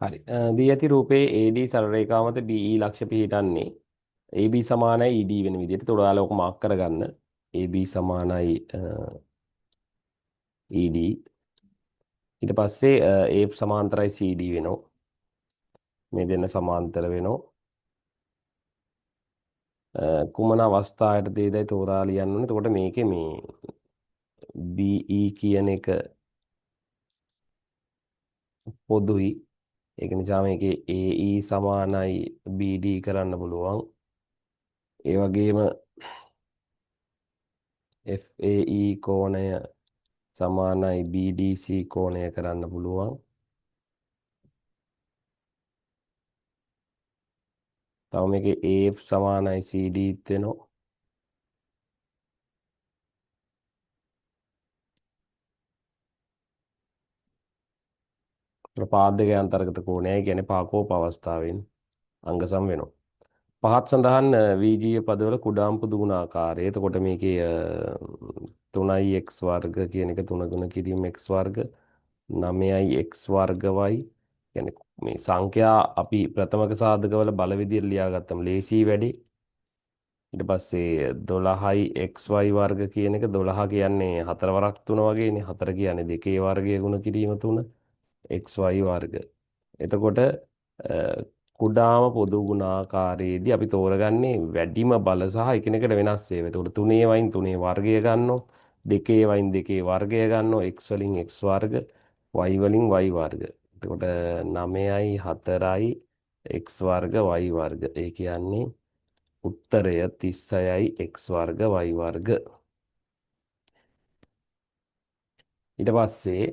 හරි. දී ඇති රූපයේ AD සරල රේඛාව මත BE ලක්ෂ පිහිටන්නේ AB සමානයි ED වෙන විදිහට. ඒතකොට ඔයාලා ඔක මාක් කරගන්න. AB සමානයි ED. ඊට පස්සේ A සමාන්තරයි CD වෙනවා. මේ දෙන්න සමාන්තර වෙනවා. කුමන අවස්ථාවකටදීදයි තෝරා ලියන්න ඕනේ. එතකොට මේකේ මේ BE කියන එක පොදුයි. ඒක නිසා මේකේ AE සමානයි BD කරන්න පුළුවන්. ඒ වගේම FAE කෝණය සමානයි BDC කෝණය කරන්න පුළුවන්. තව මේකේ AF සමානයි CD වෙනවා. ප්‍රපාදක අන්තර්ගත කෝණයයි කියන්නේ පාකෝප අවස්ථාවෙන් අංගසම් වෙනවා. පහත් සඳහන් VGA පදවල කුඩාම් පුදු ගුණාකාරය. එතකොට මේකේ 3යි x වර්ග කියන එක 3 ගුණ කිරීම x වර්ග 9යි x වර්ග y කියන්නේ මේ සංඛ්‍යා අපි ප්‍රථමක සාධකවල බල විදියට ලියාගත්තම ලේසි වැඩි. ඊට පස්සේ 12යි xy වර්ග කියන එක 12 කියන්නේ 4 වරක් 3 වගේනේ. 4 කියන්නේ 2 වර්ගය ගුණ කිරීම 3 xy වර්ග. එතකොට කුඩාම පොදු ගුණාකාරයේදී අපි තෝරගන්නේ වැඩිම බල සහ එකිනෙකට වෙනස් ඒවා. එතකොට 3 වයින් 3 වර්ගය ගන්නවා. 2 වයින් 2 වර්ගය ගන්නවා. x වලින් x වර්ග, y වලින් y වර්ග. එතකොට 9යි 4යි x වර්ග y වර්ග. ඒ කියන්නේ උත්තරය 36යි x වර්ග y වර්ග. ඊට පස්සේ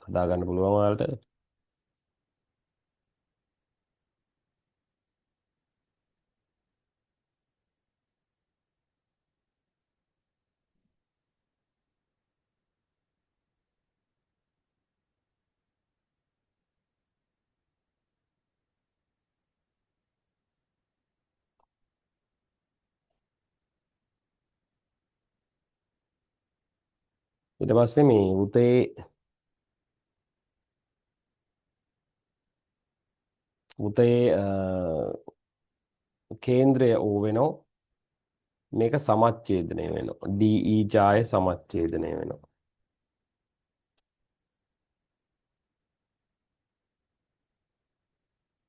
හදාගන්න පුළුවන් ඔයාලට. ඊට පස්සේ මේ උතේ කේන්ද්‍රය O වෙනවා. මේක සමච්ඡේදනය වෙනවා. DE ජාය සමච්ඡේදනය වෙනවා.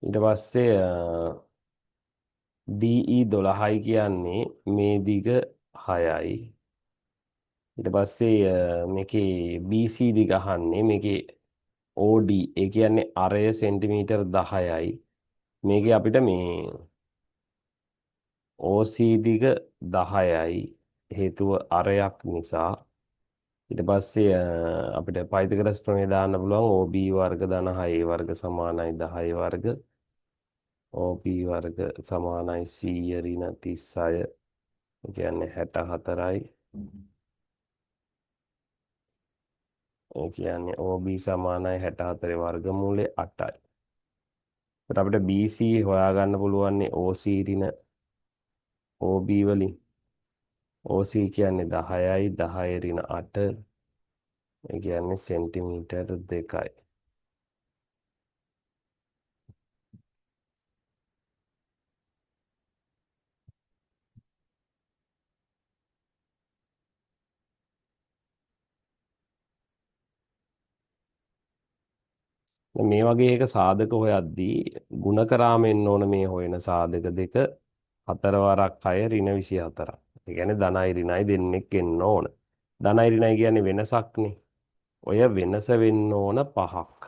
ඊට පස්සේ DE 12යි කියන්නේ මේ දිග 6යි. ඊට පස්සේ මේකේ BC දිග අහන්නේ මේකේ OD ඒ කියන්නේ අරය සෙන්ටිමීටර් 10යි. මේකේ අපිට මේ OC දිග 10යි. හේතුව අරයක් නිසා. ඊට පස්සේ අපිට පයිතගරස් ප්‍රමේය දාන්න පුළුවන් OB වර්ග ධන 6 වර්ග සමානයි 10 වර්ග. OB වර්ග සමානයි 100 ඍණ 36. ඒ කියන්නේ 64යි. ඒ කියන්නේ OB සමානයි 64 වර්ගමූලය 8යි. ඒත් අපිට BC හොයාගන්න පුළුවන් OC ඍණ OB වලින්. OC කියන්නේ 10යි 10 ඍණ 8. ඒ කියන්නේ සෙන්ටිමීටර් 2යි. මේ වගේ එක සාධක හොයද්දී ಗುಣ කරාම එන්න ඕන මේ හොයන සාධක දෙක 4 වරක් 6 ඍණ 24ක්. ඒ කියන්නේ ධනයි ඍණයි දෙන්නෙක් එන්න ඕන. ධනයි ඍණයි කියන්නේ වෙනසක්නේ. ඔය වෙනස වෙන්න ඕන 5ක්.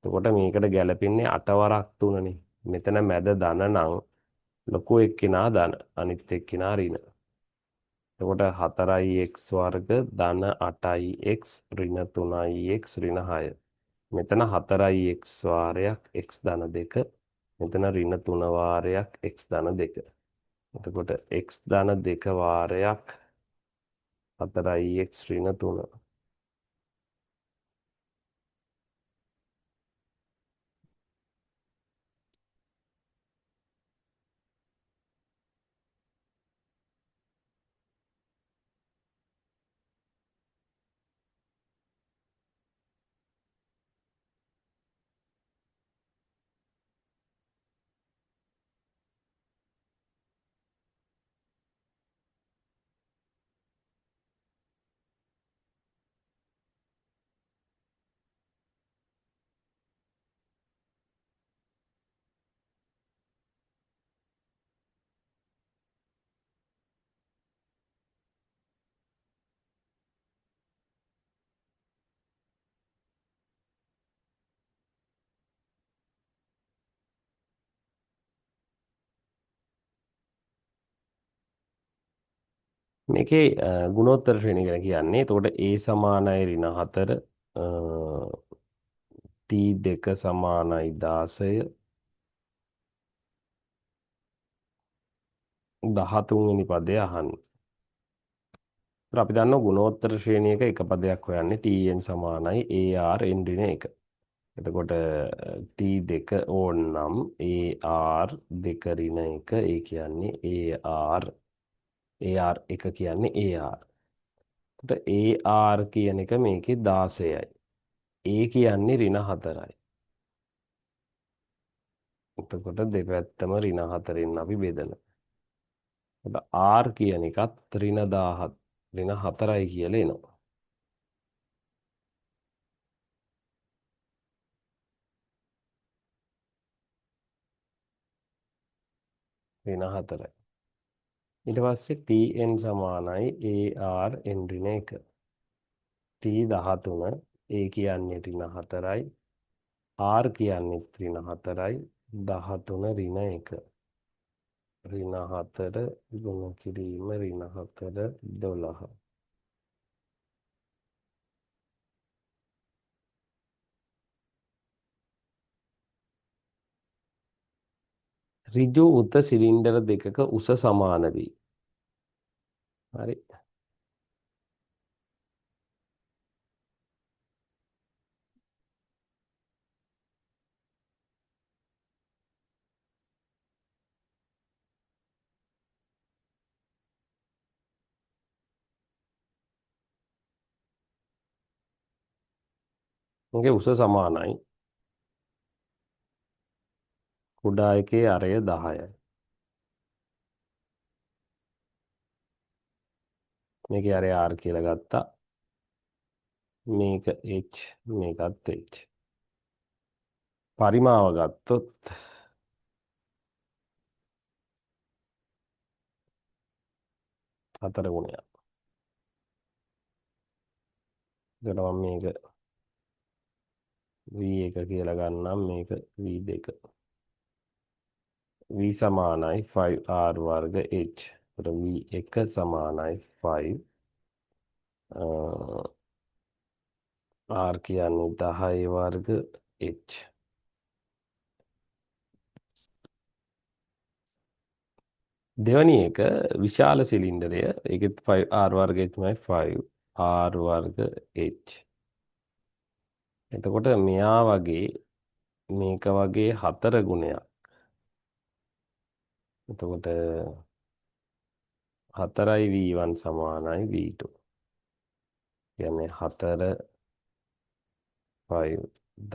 එතකොට මේකට ගැලපෙන්නේ 8 වරක් 3නේ. මෙතන මැද ධන නම් ලොකු එක්කිනා ධන අනිත් එක්කිනා ඍණ. එතකොට 4යි x වර්ග ධන 8යි x ඍණ 3යි x ඍණ 6. මෙතන 4යි x වාරයක් x ධන 2. මෙතන ඍණ 3 වාරයක් x ධන 2. එතකොට x ධන 2 වාරයක් 4යි x ඍණ 3. මේකේ ගුණෝත්තර ශ්‍රේණිය ගැන කියන්නේ. එතකොට A සමානයි ඍණ 4 T2 සමානයි 16 13 වෙනි පදය අහන්න. ඒත් අපි දන්නවා ගුණෝත්තර ශ්‍රේණියක එක පදයක් හොයන්නේ Tn සමානයි AR n ඍණ 1. එතකොට T2 ඕන්නම් AR 2 ඍණ 1 ඒ කියන්නේ AR 1 කියන්නේ AR. එතකොට AR කියන එක මේකේ 16යි. A කියන්නේ ඍණ 4යි. එතකොට දෙපැත්තම ඍණ 4න් අපි බෙදනවා. R කියන එකත් ඍණ 17 ඍණ 4යි කියලා එනවා. ඍණ 4යි. ඊට පස්සේ Tn සමානයි AR n ඍණ 1. T13 A කියන්නේ ඍණ 4යි. R කියන්නේ ඍණ 4යි. 13 ඍණ 1. ඍණ 4 ගුණ කිරීම ඍණ 4 12. ඍජු වෘත්ත සිලින්ඩර දෙකක උස සමාන වේ. හරි. මේකේ උස සමානයි. කුඩා එකේ අරය 10යි. මේකේ අරය R කියලා ගත්තා. මේක H මේකත් H. පරිමාව ගත්තොත් 4 ගුණයක්. එතකොට මම මේක V1 කියලා ගන්නම් මේක V2. V සමානයි 5R වර්ග H. එතකොට V1 සමානයි 5 R කියන්නේ 10 වර්ග H. දෙවැනි එක විශාල සිලින්ඩරය. ඒකෙත් 5R වර්ගය තමයි 5R වර්ග H. එතකොට මෙයා වගේ මේක වගේ 4 ගුණයක්. එතකොට 4යි V1 සමානයි V2. කියන්නේ 4 5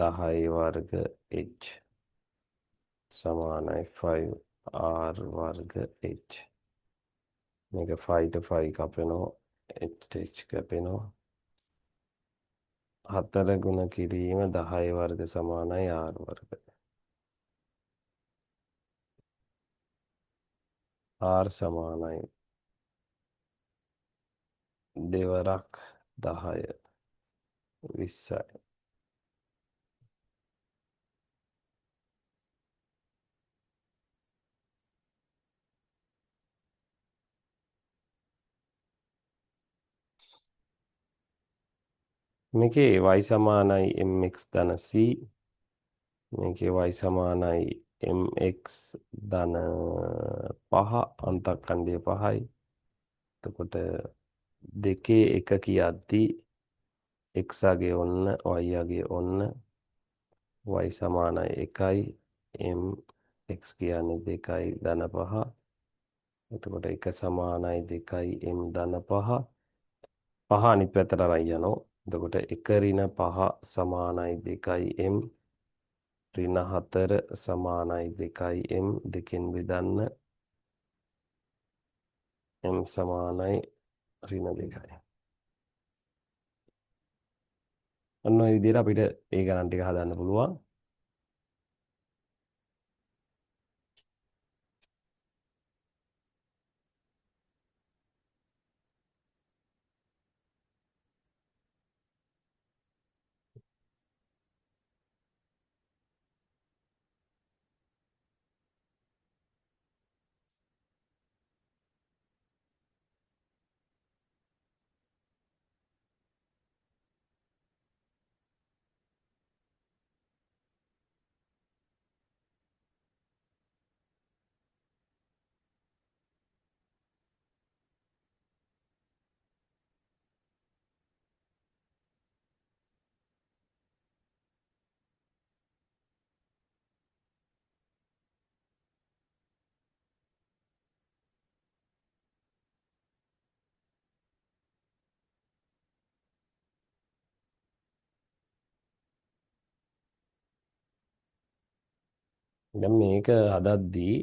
10 වර්ග H සමානයි 5R වර්ග H. මේක 5ට 5 කපෙනවා H කැපෙනවා. 4 ගුණ කිරීම 10 වර්ග සමානයි R වර්ග. R සමානයි දෙවරක් 10 20යි. මේකේ y සමානයි mx ධන c. මේකේ y සමානයි mx ධන 5 අන්තක්කණ්ඩය 5යි. එතකොට දෙකේ එක කියද්දී x අගේ ඔන්න y අගේ ඔන්න y සමානයි 1යි m x කියන්නේ 2යි ධන 5. එතකොට 1 සමානයි 2යි m ධන 5. 5 අනිත් පැත්තට අරන් යනවා. එතකොට 1 ඍණ 5 සමානයි 2යි m ඍණ 4 සමානයි 2යි m දෙකෙන් බෙදන්න m සමානයි ඍණ 2යි. ඔන්න ඔය විදිහට අපිට ඒ ගණන් ටික හදන්න පුළුවන්. දැන් මේක හදද්දී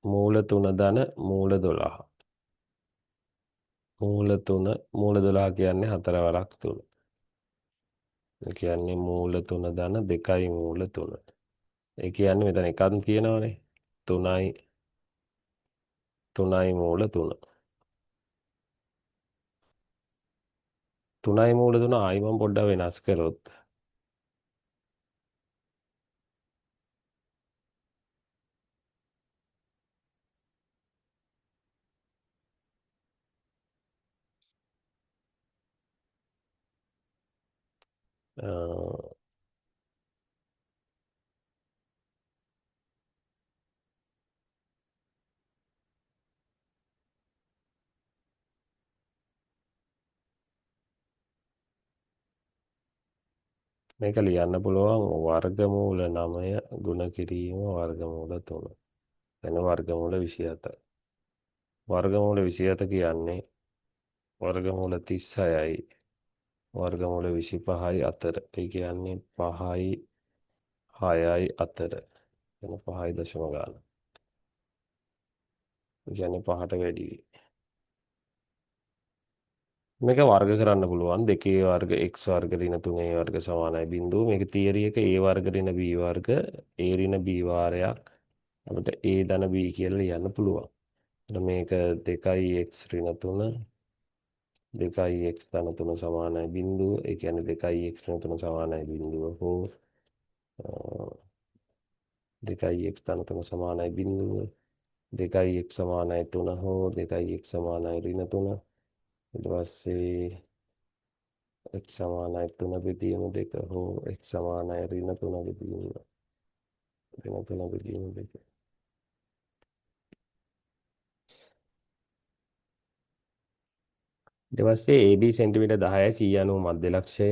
මූල 3 ධන මූල 12. මූල 3 මූල 12 කියන්නේ හතර වරක් 3. ඒ කියන්නේ මූල 3 ධන 2යි මූල 3. ඒ කියන්නේ මෙතන එකක් තියෙනවනේ. 3යි 3යි මූල 3. 3යි මූල 3 ආයි මම පොඩ්ඩක් වෙනස් කරොත් අ, මේක ලියන්න පුළුවන් වර්ගමූල 9 ගුණ කිරීම වර්ගමූල 3. එන වර්ගමූල 27. වර්ගමූල 27 කියන්නේ වර්ගමූල 36යි වර්ගමූල 25යි අතර. ඒ කියන්නේ 5යි 6යි අතර. එන 5යි දශම ගාන. ඒ කියන්නේ 5ට වැඩි. මේක වර්ග කරන්න පුළුවන්. 2 වර්ග x වර්ග ඍණ 3 වර්ග සමානයි බිඳුව. මේක තියරි එක a වර්ග ඍණ b වර්ග a ඍණ b වාරයක් අපිට a ධන b කියලා ලියන්න පුළුවන්. එතකොට මේක 2යි x ඍණ 3 2යි x ධන 3 සමානයි බිඳුව. ඒ කියන්නේ 2යි x ඍණ 3 සමානයි බිඳුව හෝ 2යි x ධන 3 සමානයි බිඳුව 2යි x සමානයි 3 හෝ 2යි x සමානයි ඍණ 3. ඊට පස්සේ x සමානයි 3 බෙදීම 2 හෝ x සමානයි ඍණ 3 බෙදීම ඍණ 3 බෙදීම 2. ඊට පස්සේ AB සෙන්ටිමීටර් 10යි 190 මධ්‍ය ලක්ෂය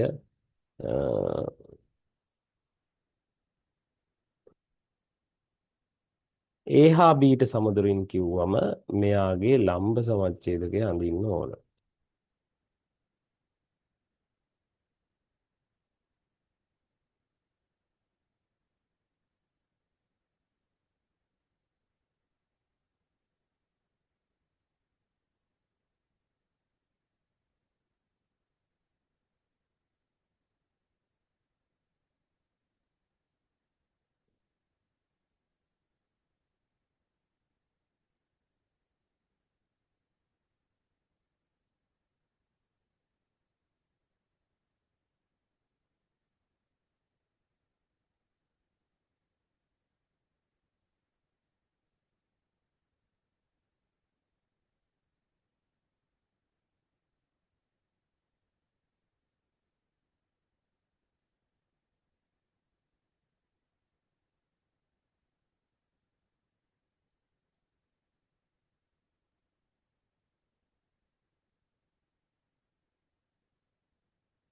A හා Bට සමදුරින් කිව්වම මෙයාගේ ලම්බ සමච්ඡේදකය අඳින්න ඕන.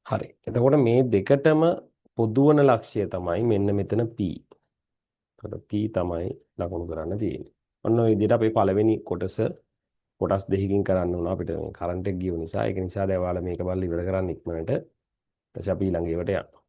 හරි. එතකොට මේ දෙකටම පොදු වන ලක්ෂය තමයි මෙන්න මෙතන P. එතකොට P තමයි ලකුණු කරන්න තියෙන්නේ. ඔන්න ඔය විදිහට අපේ පළවෙනි කොටස් දෙකකින් කරන්න උනා අපිට කරන්ට් එක ගිය නිසා. ඒක නිසා දැන් ඔයාලා මේක බලලා ඉවර කරන්න ඉක්මනට. ඊට පස්සේ අපි ඊළඟ ඒවට යනවා.